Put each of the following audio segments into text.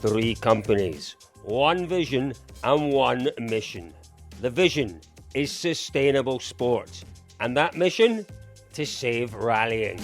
3 companies, 1 vision and 1 mission. The vision is sustainable sport, and that mission, to save rallying.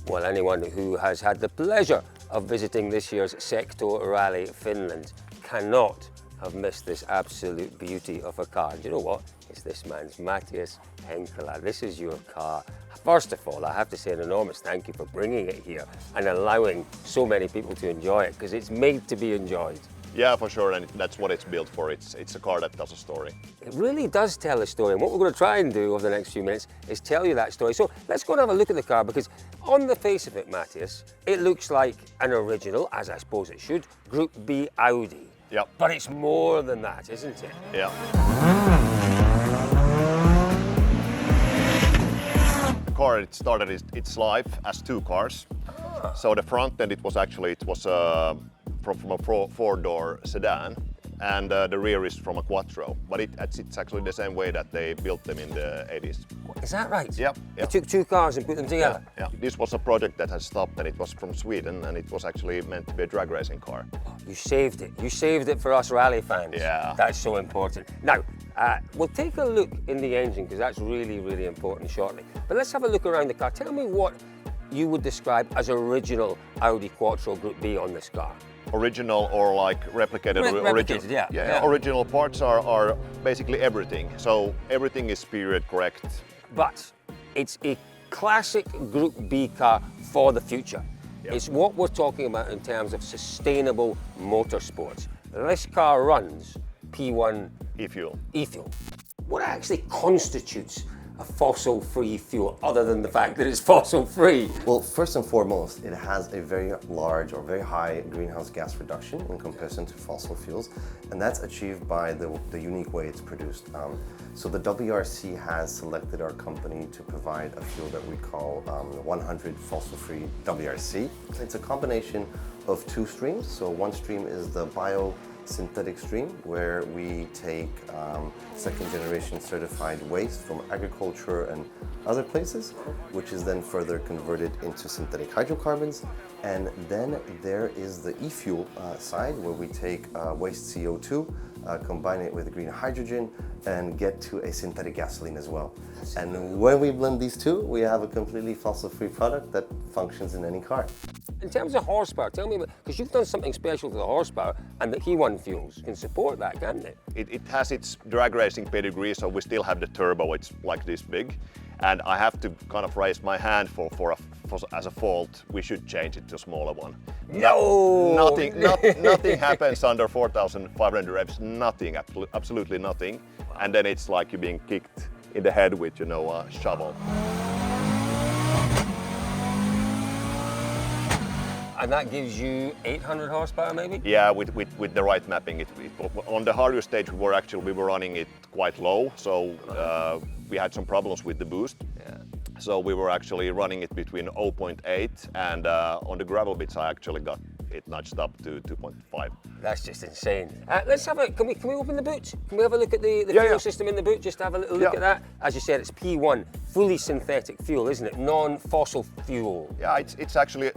Well, anyone who has had the pleasure of visiting this year's Secto Rally Finland cannot have missed this absolute beauty of a car. And you know what? It's this man's, Matthias Henkela. This is your car. First of all, I have to say an enormous thank you for bringing it here and allowing so many people to enjoy it, because it's made to be enjoyed. Yeah, for sure, and that's what it's built for. It's a car that tells a story. It really does tell a story, and what we're going to try and do over the next few minutes is tell you that story. So let's go and have a look at the car, because on the face of it, Matthias, it looks like an original, as I suppose it should, Group B Audi. Yep. But it's more than that, isn't it? Yeah. The car, it started its life as 2 cars. So the front end, it was from a 4-door sedan, and the rear is from a Quattro. But it's actually the same way that they built them in the 80s. Is that right? Yep. They took 2 cars and put them together? Yeah. This was a project that has stopped, and it was from Sweden, and it was actually meant to be a drag racing car. You saved it. You saved it for us rally fans. Yeah. That's so important. Now, we'll take a look in the engine, because that's really, really important shortly. But let's have a look around the car. Tell me what you would describe as original Audi Quattro Group B on this car. Original or like replicated? Replicated, yeah. Original parts are basically everything. So everything is period correct. But it's a classic Group B car for the future. Yep. It's what we're talking about in terms of sustainable motorsports. This car runs P1 E-fuel. E-fuel. What actually constitutes a fossil-free fuel, other than the fact that it's fossil-free? Well, first and foremost, it has a very large or very high greenhouse gas reduction in comparison to fossil fuels, and that's achieved by the unique way it's produced. So the WRC has selected our company to provide a fuel that we call 100 fossil-free WRC. It's a combination of 2 streams. So one stream is the biosynthetic stream, where we take second generation certified waste from agriculture and other places, which is then further converted into synthetic hydrocarbons. And then there is the e-fuel side, where we take waste CO2, combine it with green hydrogen, and get to a synthetic gasoline as well. And when we blend these 2, we have a completely fossil-free product that functions in any car. In terms of horsepower, tell me about, because you've done something special to the horsepower, and the P1 fuels can support that, can't they? It has its drag racing pedigree, so we still have the turbo. It's like this big, and I have to kind of raise my hand as a fault. We should change it to a smaller one. No! Nothing happens under 4,500 revs. Nothing, absolutely nothing. Wow. And then it's like you're being kicked in the head with, a shovel. And that gives you 800 horsepower, maybe? Yeah, with the right mapping. On the harder stage, we were running it quite low, so we had some problems with the boost. Yeah. So we were actually running it between 0.8, and on the gravel bits, I actually got it nudged up to 2.5. That's just insane. Let's have can we open the boot? Can we have a look at the fuel system in the boot? Just have a little look at that. As you said, it's P1, fully synthetic fuel, isn't it? Non-fossil fuel. Yeah, it's actually,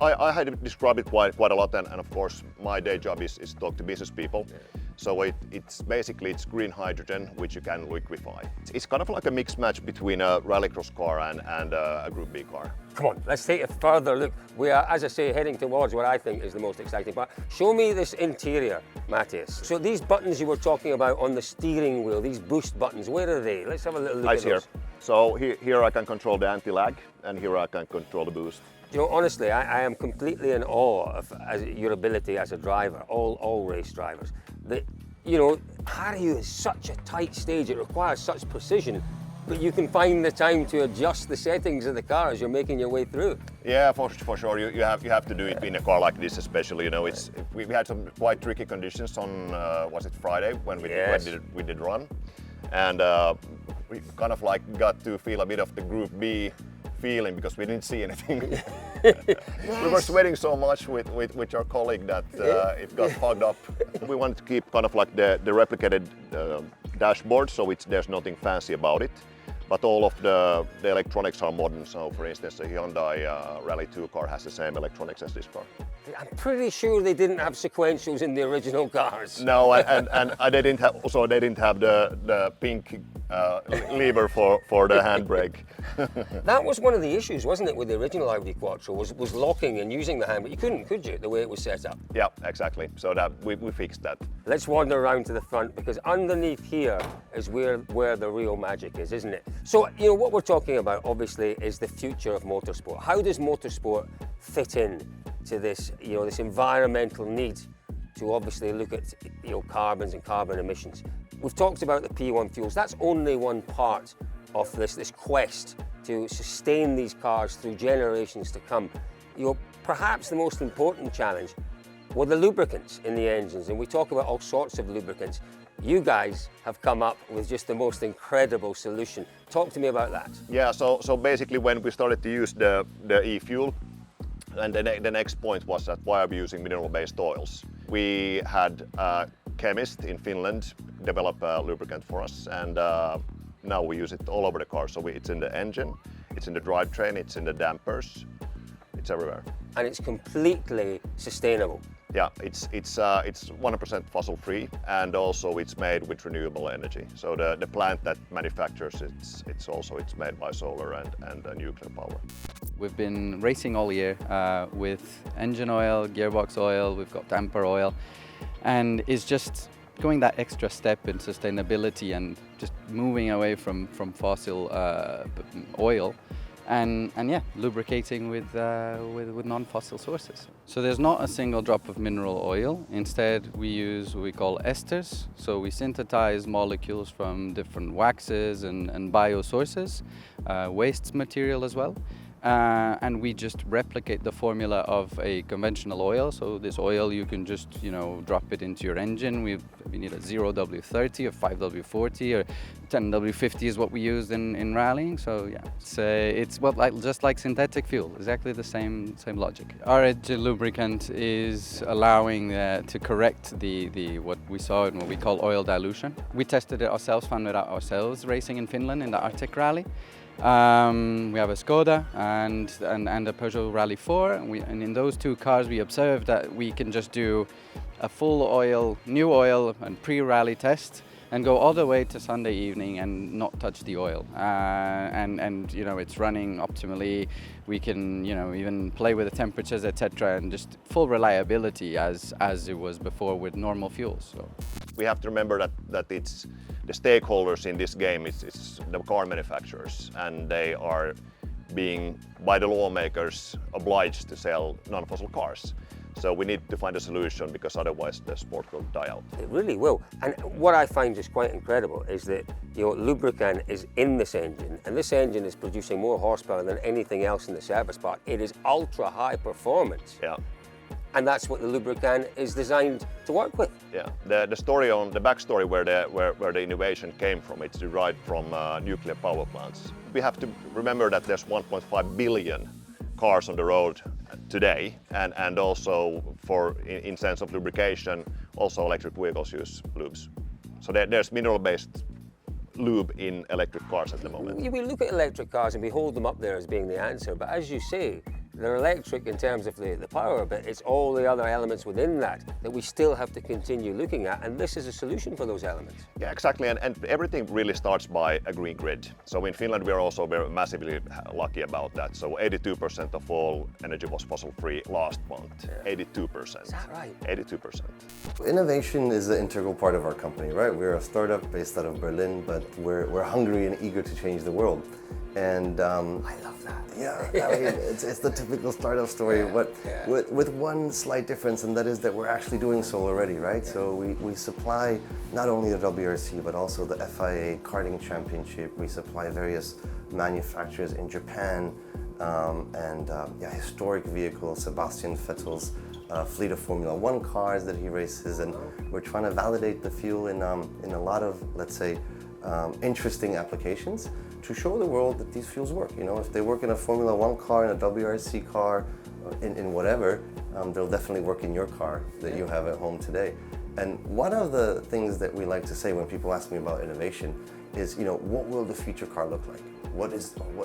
I had described it quite a lot, and of course my day job is to talk to business people. Yeah. So it's green hydrogen, which you can liquefy. It's kind of like a mixed match between a rallycross car and a Group B car. Come on, let's take a further look. We are, as I say, heading towards what I think is the most exciting part. Show me this interior, Matthias. So these buttons you were talking about on the steering wheel, these boost buttons, where are they? Let's have a little look at those. So here I can control the anti-lag, and here I can control the boost. Honestly, I am completely in awe of your ability as a driver, all race drivers. Harry is such a tight stage, it requires such precision, but you can find the time to adjust the settings of the car as you're making your way through. Yeah, for sure. You have to do it in a car like this, especially. We had some quite tricky conditions on was it Friday when we did run, and we kind of like got to feel a bit of the Group B feeling, because we didn't see anything. We were sweating so much with our colleague that it got fogged up. We wanted to keep kind of like the replicated dashboard, so there's nothing fancy about it. but all of the electronics are modern. So for instance, the Hyundai Rally 2 car has the same electronics as this car. I'm pretty sure they didn't have sequentials in the original cars. No, and they didn't have the pink lever for the handbrake. That was one of the issues, wasn't it, with the original Audi Quattro, was locking and using the handbrake. You couldn't, could you, the way it was set up? Yeah, exactly. So that we fixed that. Let's wander around to the front, because underneath here is where the real magic is, isn't it? So, you know, what we're talking about, obviously, is the future of motorsport. How does motorsport fit in to this, you know, this environmental need to obviously look at, you know, carbons and carbon emissions? We've talked about the P1 fuels. That's only one part of this quest to sustain these cars through generations to come. You know, perhaps the most important challenge were the lubricants in the engines, and we talk about all sorts of lubricants. You guys have come up with just the most incredible solution. Talk to me about that. Yeah, so basically when we started to use the e-fuel, and the next point was that why are we using mineral-based oils? We had a chemist in Finland develop a lubricant for us, and now we use it all over the car. So it's in the engine, it's in the drivetrain, it's in the dampers, it's everywhere. And it's completely sustainable. Yeah, it's 100% fossil-free, and also it's made with renewable energy. So the plant that manufactures it's made by solar and nuclear power. We've been racing all year with engine oil, gearbox oil, we've got damper oil, and it's just going that extra step in sustainability and just moving away from fossil oil. And yeah, lubricating with non-fossil sources. So there's not a single drop of mineral oil. Instead, we use what we call esters. So we synthesize molecules from different waxes and bio sources, waste material as well. And we just replicate the formula of a conventional oil. So this oil, you can just, you know, drop it into your engine. We need a 0W30 or 5W40 or 10W50 is what we used in rallying. So yeah, it's just like synthetic fuel, exactly the same logic. Our engine lubricant is allowing to correct the what we saw in what we call oil dilution. We tested it ourselves, found it out ourselves, racing in Finland in the Arctic Rally. We have a Skoda and a Peugeot Rally 4, and in those two cars we observed that we can just do a full oil, new oil and pre-rally test and go all the way to Sunday evening and not touch the oil. And you know, it's running optimally. We can, you know, even play with the temperatures, etc., and just full reliability as it was before with normal fuels. So we have to remember that it's the stakeholders in this game. It's the car manufacturers, and they are being, by the lawmakers, obliged to sell non-fossil cars. So we need to find a solution, because otherwise the sport will die out. It really will. And what I find just quite incredible is that, you know, Lubricant is in this engine, and this engine is producing more horsepower than anything else in the service part. It is ultra high performance. Yeah. And that's what the Lubricant is designed to work with. Yeah. The backstory where the innovation came from, it's derived from nuclear power plants. We have to remember that there's 1.5 billion cars on the road today, and also in sense of lubrication, also electric vehicles use lubes. So there's mineral-based lube in electric cars at the moment. We look at electric cars and we hold them up there as being the answer, but as you say, they're electric in terms of the power, but it's all the other elements within that we still have to continue looking at, and this is a solution for those elements. Yeah, exactly, and everything really starts by a green grid. So in Finland we are also very massively lucky about that. So 82% of all energy was fossil-free last month. Yeah. 82%. Is that right? 82%. Innovation is an integral part of our company, right? We're a startup based out of Berlin, but we're hungry and eager to change the world. And I love that. Yeah, I mean, it's the typical startup story, but with one slight difference, and that is that we're actually doing so already, right? So we supply not only the WRC, but also the FIA Karting Championship. We supply various manufacturers in Japan, and historic vehicles, Sebastian Vettel's fleet of Formula One cars that he races, and we're trying to validate the fuel in a lot of, let's say, interesting applications to show the world that these fuels work. You know, if they work in a Formula One car, in a WRC car, in whatever, they'll definitely work in your car that you have at home today. And one of the things that we like to say when people ask me about innovation is, what will the future car look like?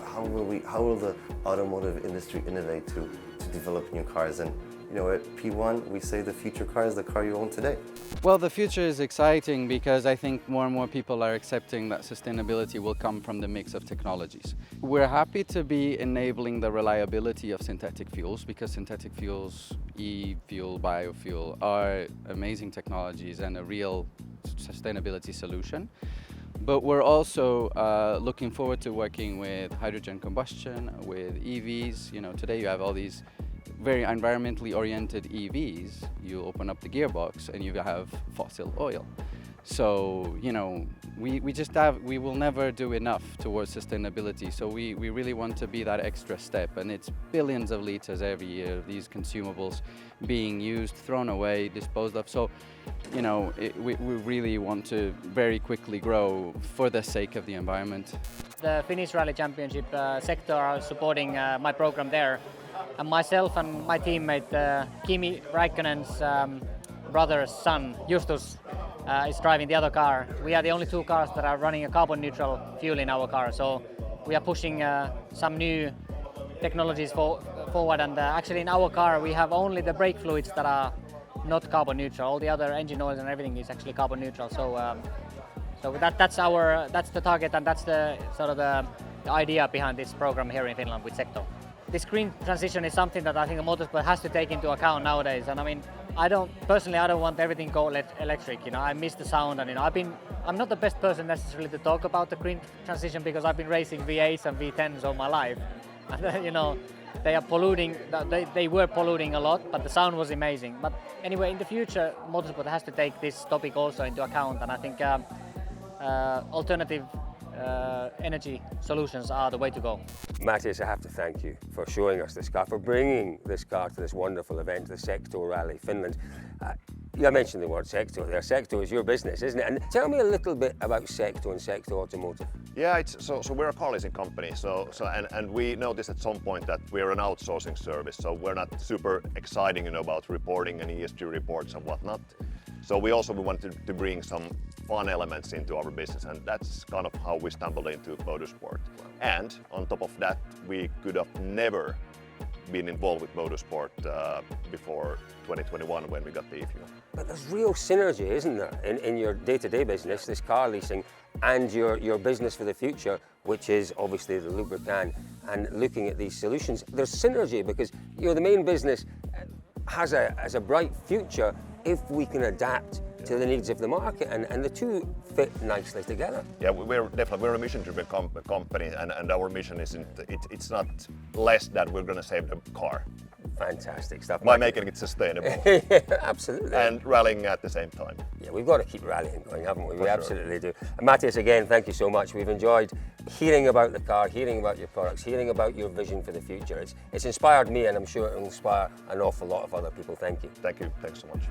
How will the automotive industry innovate to develop new cars? And at P1, we say the future car is the car you own today. Well, the future is exciting because I think more and more people are accepting that sustainability will come from the mix of technologies. We're happy to be enabling the reliability of synthetic fuels because synthetic fuels, e-fuel, biofuel, are amazing technologies and a real sustainability solution. But we're also looking forward to working with hydrogen combustion, with EVs. Today you have all these very environmentally oriented EVs. You open up the gearbox and you have fossil oil. So, we will never do enough towards sustainability. So we really want to be that extra step, and it's billions of liters every year of these consumables being used, thrown away, disposed of. So, we really want to very quickly grow for the sake of the environment. The Finnish Rally Championship Secto are supporting my program there. And myself and my teammate Kimi Räikkönen's brother's son, Justus, is driving the other car. We are the only two cars that are running a carbon neutral fuel in our car. So we are pushing some new technologies forward. And actually in our car we have only the brake fluids that are not carbon neutral. All the other engine oils and everything is actually carbon neutral. So that's the target, and that's the sort of the idea behind this program here in Finland with Secto. This green transition is something that I think a motorsport has to take into account nowadays. And I mean, I don't want everything go electric. I miss the sound, and I'm not the best person necessarily to talk about the green transition because I've been racing V8s and V10s all my life. And they are polluting. They were polluting a lot, but the sound was amazing. But anyway, in the future, motorsport has to take this topic also into account, and I think alternative energy solutions are the way to go. Matthias, I have to thank you for showing us this car, for bringing this car to this wonderful event, the Secto Rally Finland. You mentioned the word Secto there. Secto is your business, isn't it? And tell me a little bit about Secto and Secto Automotive. Yeah, so we're a car leasing company. And we noticed at some point that we're an outsourcing service. So we're not super exciting, about reporting and ESG reports and whatnot. So we wanted to bring some fun elements into our business, and that's kind of how we stumbled into motorsport. And on top of that, we could have never been involved with motorsport before 2021 when we got the e-fuel. But there's real synergy, isn't there, in your day-to-day business, this car leasing, and your business for the future, which is obviously the Lubricant, and looking at these solutions. There's synergy because the main business has a bright future if we can adapt to the needs of the market, and the two fit nicely together. Yeah, we're a mission-driven company, and our mission it's not less that we're going to save the car. Fantastic stuff. By making it sustainable. Yeah, absolutely. And rallying at the same time. Yeah, we've got to keep rallying going, haven't we? We sure. absolutely do. And Matthias, again, thank you so much. We've enjoyed hearing about the car, hearing about your products, hearing about your vision for the future. It's inspired me, and I'm sure it will inspire an awful lot of other people. Thank you. Thank you. Thanks so much.